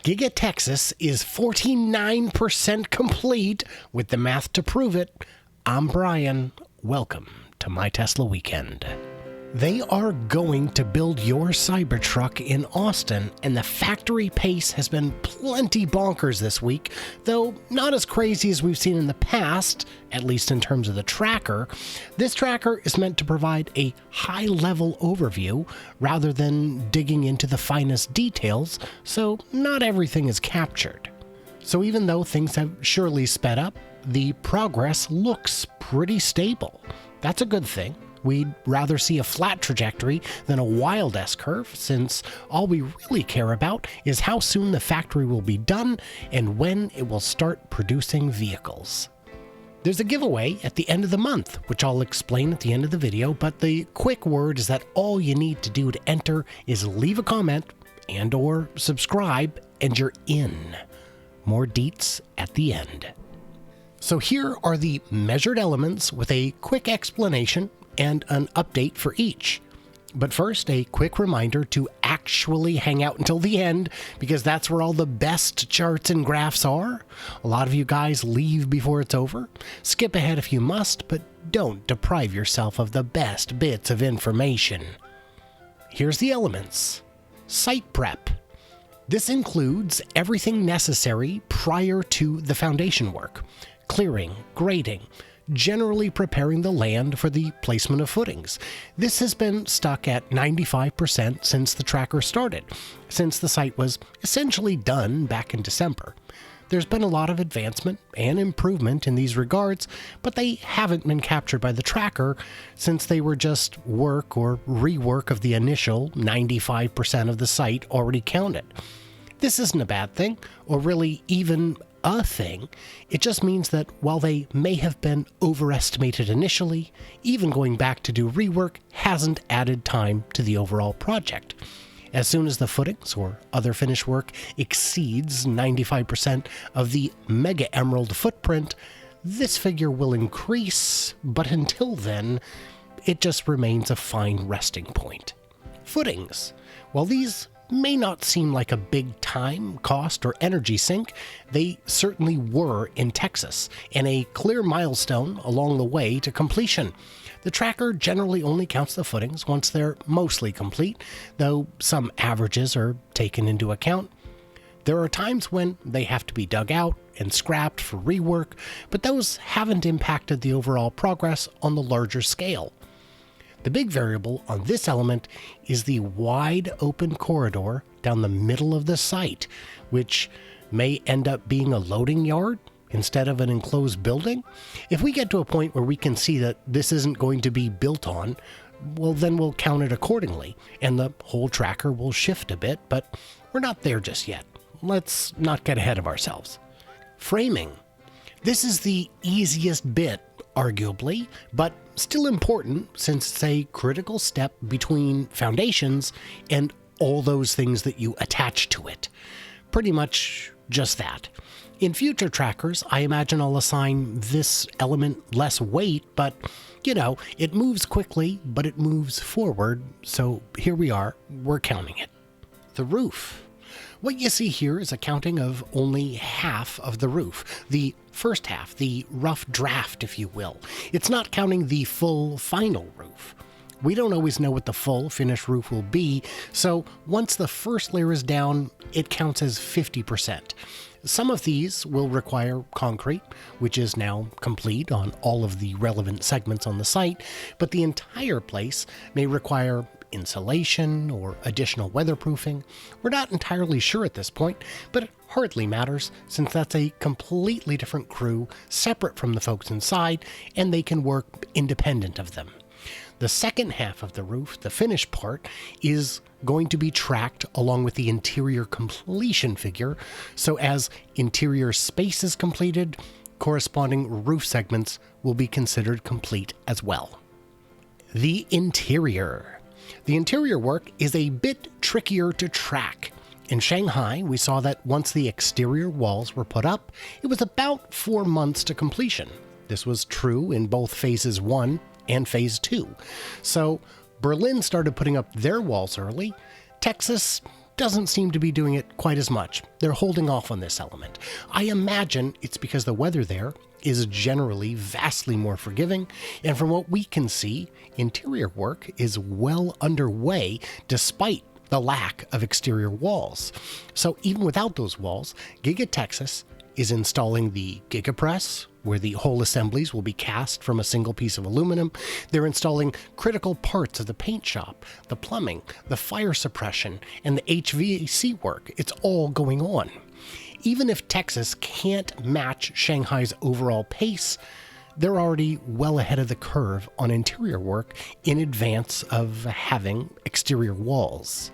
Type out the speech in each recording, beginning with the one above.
Giga Texas is 49% complete with the math to prove it. I'm Brian. Welcome to My Tesla Weekend. They are going to build your CyberTruck in Austin, and the factory pace has been plenty bonkers this week, though not as crazy as we've seen in the past, at least in terms of the tracker. This tracker is meant to provide a high-level overview rather than digging into the finest details, so not everything is captured. So even though things have surely sped up, the progress looks pretty stable. That's a good thing. We'd rather see a flat trajectory than a wild S-curve, since all we really care about is how soon the factory will be done and when it will start producing vehicles. There's a giveaway at the end of the month, which I'll explain at the end of the video, but the quick word is that all you need to do to enter is leave a comment and or subscribe and you're in. More deets at the end. So here are the measured elements with a quick explanation and an update for each. But first, a quick reminder to actually hang out until the end, because that's where all the best charts and graphs are. A lot of you guys leave before it's over. Skip ahead if you must, but don't deprive yourself of the best bits of information. Here's the elements. Site prep. This includes everything necessary prior to the foundation work. Clearing, grading, generally preparing the land for the placement of footings. This has been stuck at 95% since the tracker started, since the site was essentially done back in December. There's been a lot of advancement and improvement in these regards, but they haven't been captured by the tracker since they were just work or rework of the initial 95% of the site already counted. This isn't a bad thing, or really even a thing. It just means that while they may have been overestimated initially, even going back to do rework hasn't added time to the overall project. As soon as the footings or other finished work exceeds 95% of the Mega Emerald footprint, this figure will increase, but until then, it just remains a fine resting point. Footings. While these may not seem like a big time, cost, or energy sink, they certainly were in Texas, and a clear milestone along the way to completion. The tracker generally only counts the footings once they're mostly complete, though some averages are taken into account. There are times when they have to be dug out and scrapped for rework, but those haven't impacted the overall progress on the larger scale. The big variable on this element is the wide open corridor down the middle of the site, which may end up being a loading yard instead of an enclosed building. If we get to a point where we can see that this isn't going to be built on, well, then we'll count it accordingly, and the whole tracker will shift a bit, but we're not there just yet. Let's not get ahead of ourselves. Framing. This is the easiest bit, arguably, but still important since it's a critical step between foundations and all those things that you attach to it. Pretty much just that. In future trackers, I imagine I'll assign this element less weight, but it moves quickly, but it moves forward, so here we are, we're counting it. The roof. What you see here is a counting of only half of the roof, the first half, the rough draft, if you will. It's not counting the full final roof. We don't always know what the full finished roof will be, so once the first layer is down, it counts as 50%. Some of these will require concrete, which is now complete on all of the relevant segments on the site, but the entire place may require insulation or additional weatherproofing. We're not entirely sure at this point, but it hardly matters since that's a completely different crew separate from the folks inside, and they can work independent of them. The second half of the roof, the finished part, is going to be tracked along with the interior completion figure, so as interior space is completed, corresponding roof segments will be considered complete as well. The interior. The interior work is a bit trickier to track. In Shanghai, we saw that once the exterior walls were put up, it was about 4 months to completion. This was true in both phases 1 and phase 2. So Berlin started putting up their walls early. Texas doesn't seem to be doing it quite as much. They're holding off on this element. I imagine it's because the weather there is generally vastly more forgiving, and from what we can see, interior work is well underway despite the lack of exterior walls. So even without those walls, Giga Texas is installing the Giga Press, where the whole assemblies will be cast from a single piece of aluminum. They're installing critical parts of the paint shop, the plumbing, the fire suppression, and the HVAC work. It's all going on. Even if Texas can't match Shanghai's overall pace, they're already well ahead of the curve on interior work in advance of having exterior walls.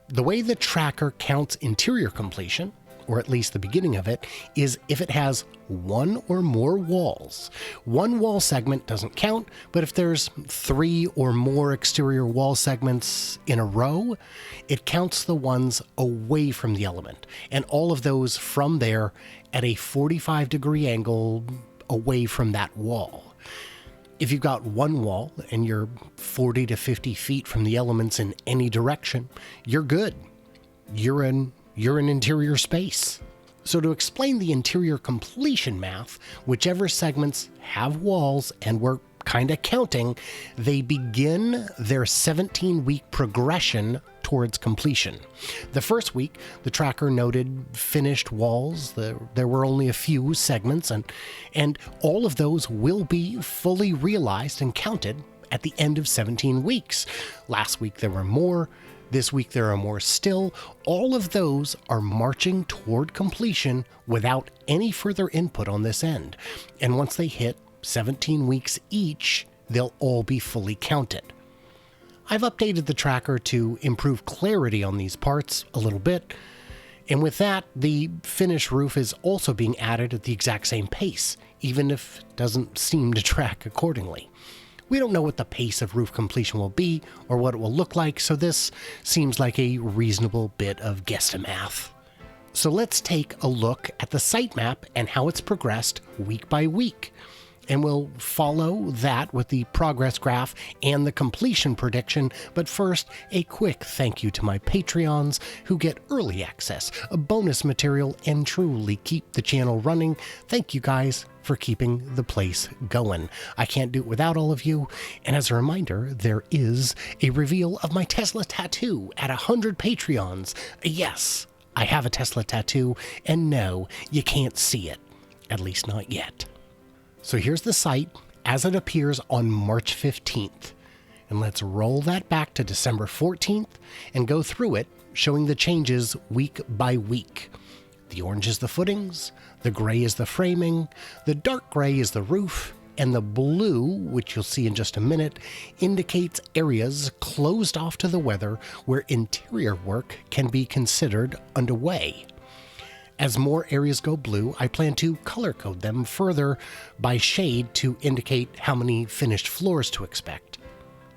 The way the tracker counts interior completion, or at least the beginning of it, is if it has one or more walls. One wall segment doesn't count, but if there's 3 or more exterior wall segments in a row, it counts the ones away from the element, and all of those from there at a 45-degree angle away from that wall. If you've got one wall and you're 40 to 50 feet from the elements in any direction, you're good. You're in interior space. So to explain the interior completion math, whichever segments have walls and we're kind of counting, they begin their 17-week progression towards completion. The first week, the tracker noted finished walls. There were only a few segments, and all of those will be fully realized and counted at the end of 17 weeks. Last week there were more. This week there are more still. All of those are marching toward completion without any further input on this end. And once they hit 17 weeks each, they'll all be fully counted. I've updated the tracker to improve clarity on these parts a little bit. And with that, the finished roof is also being added at the exact same pace, even if it doesn't seem to track accordingly. We don't know what the pace of roof completion will be or what it will look like, so this seems like a reasonable bit of guesstimate. So let's take a look at the site map and how it's progressed week by week. And we'll follow that with the progress graph and the completion prediction. But first, a quick thank you to my Patreons who get early access, a bonus material, and truly keep the channel running. Thank you guys for keeping the place going. I can't do it without all of you. And as a reminder, there is a reveal of my Tesla tattoo at 100 Patreons. Yes, I have a Tesla tattoo, and no, you can't see it. At least not yet. So here's the site as it appears on March 15th. And let's roll that back to December 14th and go through it, showing the changes week by week. The orange is the footings, the gray is the framing, the dark gray is the roof, and the blue, which you'll see in just a minute, indicates areas closed off to the weather where interior work can be considered underway. As more areas go blue, I plan to color code them further by shade to indicate how many finished floors to expect.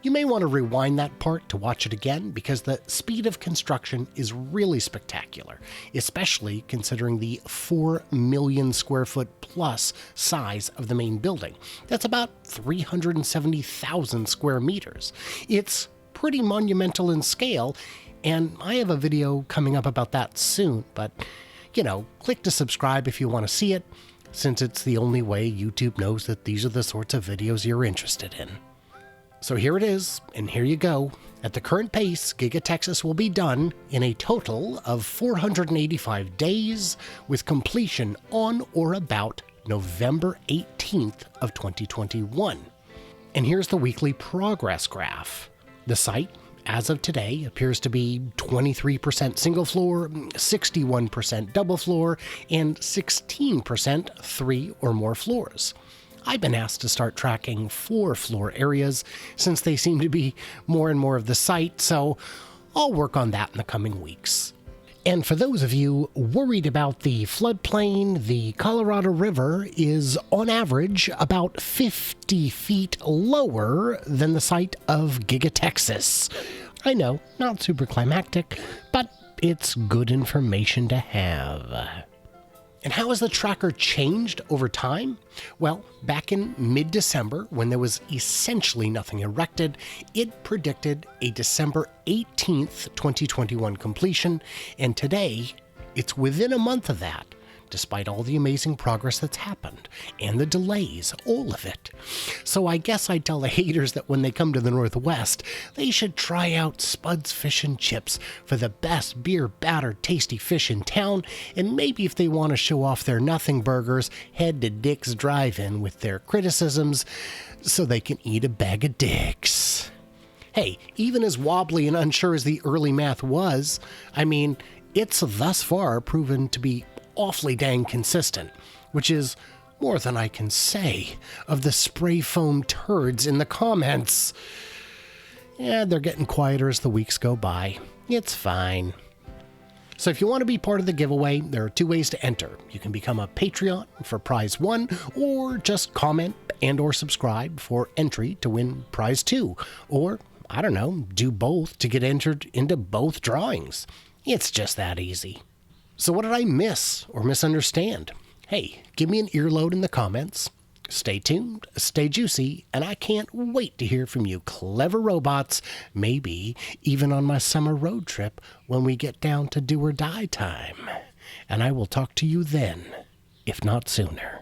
You may want to rewind that part to watch it again because the speed of construction is really spectacular, especially considering the 4 million square foot plus size of the main building. That's about 370,000 square meters. It's pretty monumental in scale, and I have a video coming up about that soon, but click to subscribe if you want to see it, since it's the only way YouTube knows that these are the sorts of videos you're interested in. So here it is, and here you go. At the current pace, Giga Texas will be done in a total of 485 days, with completion on or about November 18th of 2021. And here's the weekly progress graph. The site, as of today, appears to be 23% single floor, 61% double floor, and 16% 3 or more floors. I've been asked to start tracking 4 floor areas since they seem to be more and more of the site, so I'll work on that in the coming weeks. And for those of you worried about the floodplain, the Colorado River is on average about 50 feet lower than the site of Giga Texas. I know, not super climactic, but it's good information to have. And how has the tracker changed over time? Well, back in mid-December, when there was essentially nothing erected, it predicted a December 18th, 2021 completion, and today, it's within a month of that, despite all the amazing progress that's happened, and the delays, all of it. So I guess I'd tell the haters that when they come to the Northwest, they should try out Spud's Fish and Chips for the best beer-battered tasty fish in town, and maybe if they want to show off their nothing burgers, head to Dick's Drive-In with their criticisms so they can eat a bag of dicks. Hey, even as wobbly and unsure as the early math was, I mean, it's thus far proven to be awfully dang consistent, which is more than I can say of the spray foam turds in the comments. Yeah, they're getting quieter as the weeks go by. It's fine. So if you want to be part of the giveaway, there are 2 ways to enter. You can become a Patreon for prize 1, or just comment and or subscribe for entry to win prize 2, or, I don't know, do both to get entered into both drawings. It's just that easy. So what did I miss or misunderstand? Hey, give me an earload in the comments. Stay tuned, stay juicy, and I can't wait to hear from you clever robots, maybe even on my summer road trip when we get down to do or die time. And I will talk to you then, if not sooner.